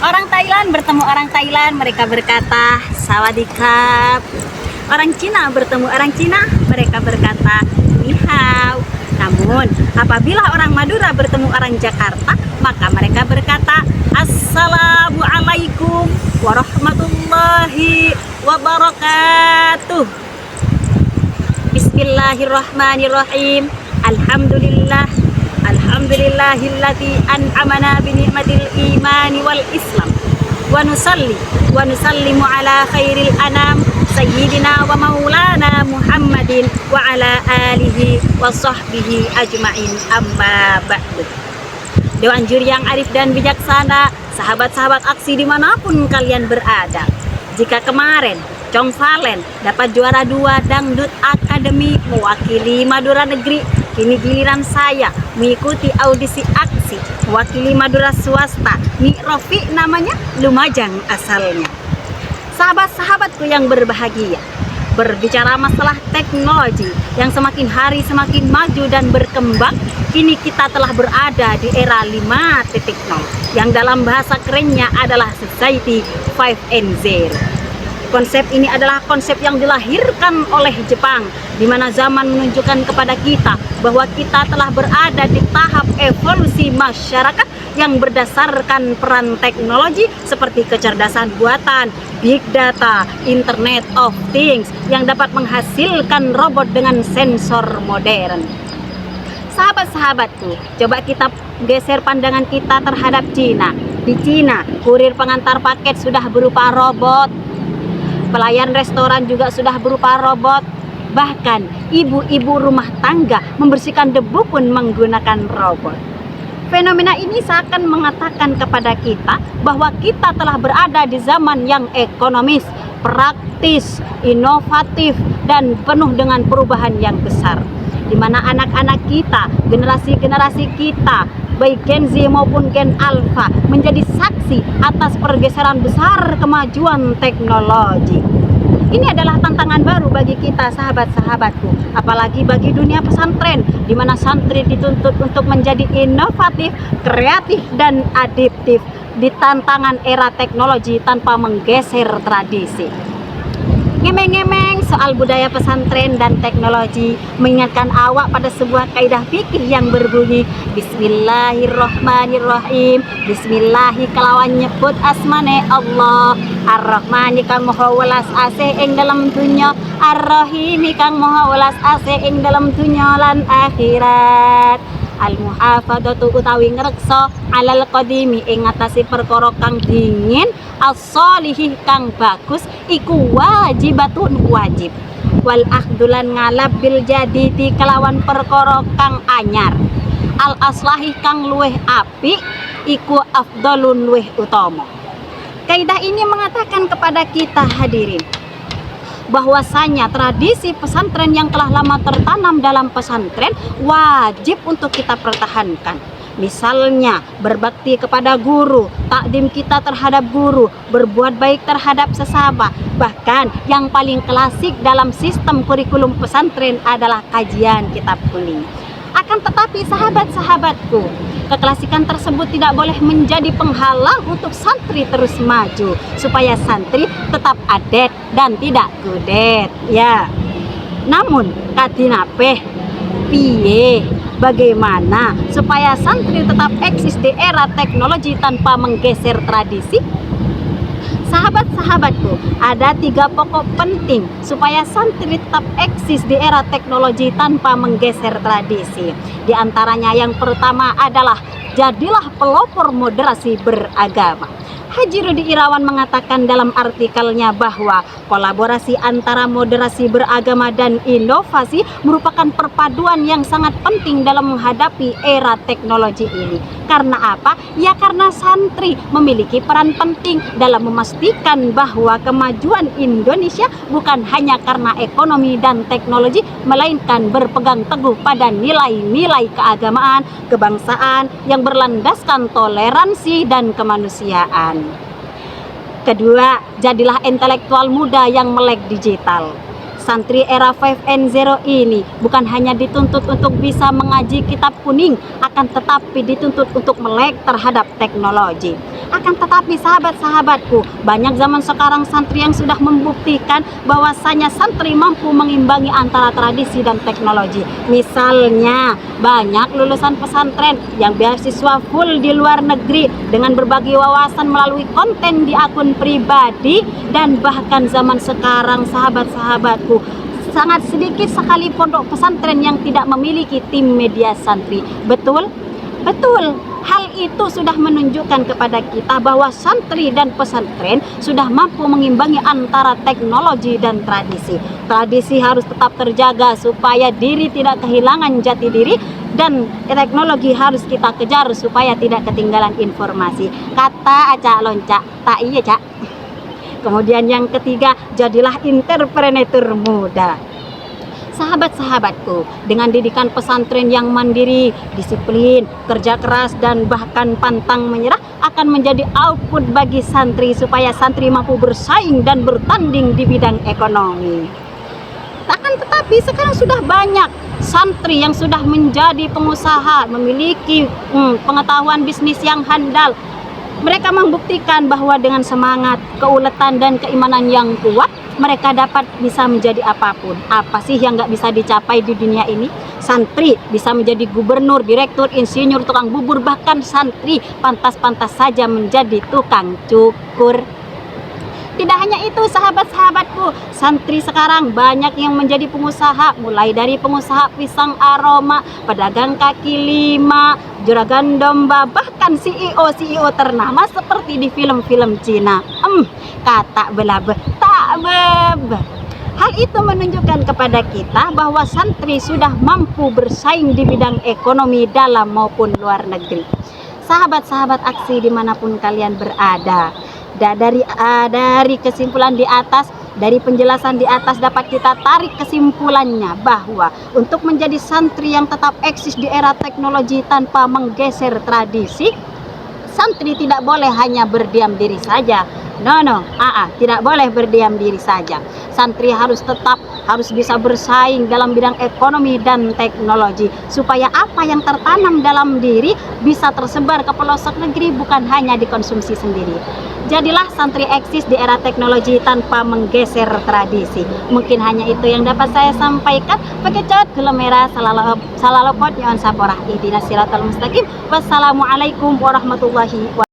Orang Thailand bertemu orang Thailand, mereka berkata Sawadikap. Orang Cina bertemu orang Cina, mereka berkata Ni hao. Namun apabila orang Madura bertemu orang Jakarta, maka mereka berkata Assalamualaikum warahmatullahi wabarakatuh. Bismillahirrahmanirrahim. Alhamdulillahilladzi an'amana bi ni'matil imani wal islam. Wa nusallimu ala khairil anam sayyidina wa maulana Muhammadin wa ala alihi wa sahbihi ajmain, amma ba'du. Dewan juri yang arif dan bijaksana, sahabat-sahabat aksi dimanapun kalian berada, jika kemarin Chong Valen dapat juara 2 Dangdut Academy mewakili Madura Negeri, kini giliran saya mengikuti audisi aksi mewakili Madura Swasta. Ni Rofi namanya, Lumajang asalnya. Sahabat-sahabatku yang berbahagia, berbicara masalah teknologi yang semakin hari semakin maju dan berkembang, kini kita telah berada di era 5.0 yang dalam bahasa kerennya adalah Society 5.0. Konsep ini adalah konsep yang dilahirkan oleh Jepang, di mana zaman menunjukkan kepada kita bahwa kita telah berada di tahap evolusi masyarakat yang berdasarkan peran teknologi seperti kecerdasan buatan, big data, internet of things yang dapat menghasilkan robot dengan sensor modern. Sahabat-sahabatku, coba kita geser pandangan kita terhadap Cina. Di Cina, kurir pengantar paket sudah berupa robot. Pelayan restoran juga sudah berupa robot. Bahkan ibu-ibu rumah tangga membersihkan debu pun menggunakan robot. Fenomena ini seakan mengatakan kepada kita bahwa kita telah berada di zaman yang ekonomis, praktis, inovatif, dan penuh dengan perubahan yang besar, di mana anak-anak kita, generasi-generasi kita, baik Gen Z maupun Gen Alpha, menjadi saksi atas pergeseran besar kemajuan teknologi. Ini adalah tantangan baru bagi kita, sahabat-sahabatku, apalagi bagi dunia pesantren, di mana santri dituntut untuk menjadi inovatif, kreatif, dan adaptif di tantangan era teknologi tanpa menggeser tradisi. Ngemeng-ngemeng soal budaya pesantren dan teknologi, mengingatkan awak pada sebuah kaidah fikih yang berbunyi Bismillahirrahmanirrahim. Bismillahi kelawan nyebut asmane Allah. Ar-Rahmani kang maha welas asih ing dalam dunya, Ar-Rahimi kang maha welas asih ing dalam dunya lan akhirat. Al-muhafadzatu utawi ngreksa alal qadimi ing ngatasi perkara kang dingin, as-solihih kang bagus iku wajibatun wajib. Wal akhdulan ngalap bil jadidi kelawan perkara kang anyar, al aslahih kang luweh apik iku afdalun luweh utama. Kaidah ini mengatakan kepada kita hadirin bahwasanya tradisi pesantren yang telah lama tertanam dalam pesantren wajib untuk kita pertahankan. Misalnya berbakti kepada guru, takdim kita terhadap guru, berbuat baik terhadap sesama. Bahkan yang paling klasik dalam sistem kurikulum pesantren adalah kajian kitab kuning. Akan tetapi sahabat-sahabatku, keklasikan tersebut tidak boleh menjadi penghalang untuk santri terus maju, supaya santri tetap adet dan tidak kudet ya. Namun kadinapeh piye, bagaimana supaya santri tetap eksis di era teknologi tanpa menggeser tradisi? Sahabat-sahabatku, ada 3 pokok penting supaya santri tetap eksis di era teknologi tanpa menggeser tradisi. Di antaranya yang pertama adalah jadilah pelopor moderasi beragama. Haji Rudi Irawan mengatakan dalam artikelnya bahwa kolaborasi antara moderasi beragama dan inovasi merupakan perpaduan yang sangat penting dalam menghadapi era teknologi ini. Karena apa? Ya karena santri memiliki peran penting dalam memastikan bahwa kemajuan Indonesia bukan hanya karena ekonomi dan teknologi, melainkan berpegang teguh pada nilai-nilai keagamaan, kebangsaan yang berlandaskan toleransi dan kemanusiaan. Kedua, jadilah intelektual muda yang melek digital. Santri era 5.0 ini bukan hanya dituntut untuk bisa mengaji kitab kuning, akan tetapi dituntut untuk melek terhadap teknologi. Akan tetapi sahabat-sahabatku, banyak zaman sekarang santri yang sudah membuktikan bahwasanya santri mampu mengimbangi antara tradisi dan teknologi. Misalnya, banyak lulusan pesantren yang beasiswa full di luar negeri dengan berbagi wawasan melalui konten di akun pribadi. Dan bahkan zaman sekarang sahabat-sahabatku, sangat sedikit sekali pondok pesantren yang tidak memiliki tim media santri. Betul? Betul. Hal itu sudah menunjukkan kepada kita bahwa santri dan pesantren sudah mampu mengimbangi antara teknologi dan tradisi. Tradisi harus tetap terjaga supaya diri tidak kehilangan jati diri, dan teknologi harus kita kejar supaya tidak ketinggalan informasi. Kata Acak Loncak, tak iya Cak. Kemudian yang ketiga, jadilah entrepreneur muda. Sahabat-sahabatku, dengan didikan pesantren yang mandiri, disiplin, kerja keras, dan bahkan pantang menyerah akan menjadi output bagi santri supaya santri mampu bersaing dan bertanding di bidang ekonomi. Akan tetapi sekarang sudah banyak santri yang sudah menjadi pengusaha, memiliki pengetahuan bisnis yang handal. Mereka membuktikan bahwa dengan semangat, keuletan, dan keimanan yang kuat, mereka dapat bisa menjadi apapun. Apa sih yang nggak bisa dicapai di dunia ini? Santri bisa menjadi gubernur, direktur, insinyur, tukang bubur, bahkan santri pantas-pantas saja menjadi tukang cukur. Tidak hanya itu sahabat-sahabatku, santri sekarang banyak yang menjadi pengusaha, mulai dari pengusaha pisang aroma, pedagang kaki lima, juragan domba, bahkan CEO ternama seperti di film-film Cina. Kata belabe, tak beb. Hal itu menunjukkan kepada kita bahwa santri sudah mampu bersaing di bidang ekonomi dalam maupun luar negeri. Sahabat-sahabat aksi dimanapun kalian berada, dari kesimpulan di atas, dari penjelasan di atas dapat kita tarik kesimpulannya bahwa untuk menjadi santri yang tetap eksis di era teknologi tanpa menggeser tradisi, santri tidak boleh hanya berdiam diri saja. Tidak boleh berdiam diri saja. Santri harus bisa bersaing dalam bidang ekonomi dan teknologi supaya apa yang tertanam dalam diri bisa tersebar ke pelosok negeri, bukan hanya dikonsumsi sendiri. Jadilah santri eksis di era teknologi tanpa menggeser tradisi. Mungkin hanya itu yang dapat saya sampaikan. Pakecot gula merah salalopot nyon saporah ihdinas siratal mustaqim. Wassalamualaikum warahmatullahi wabarakatuh.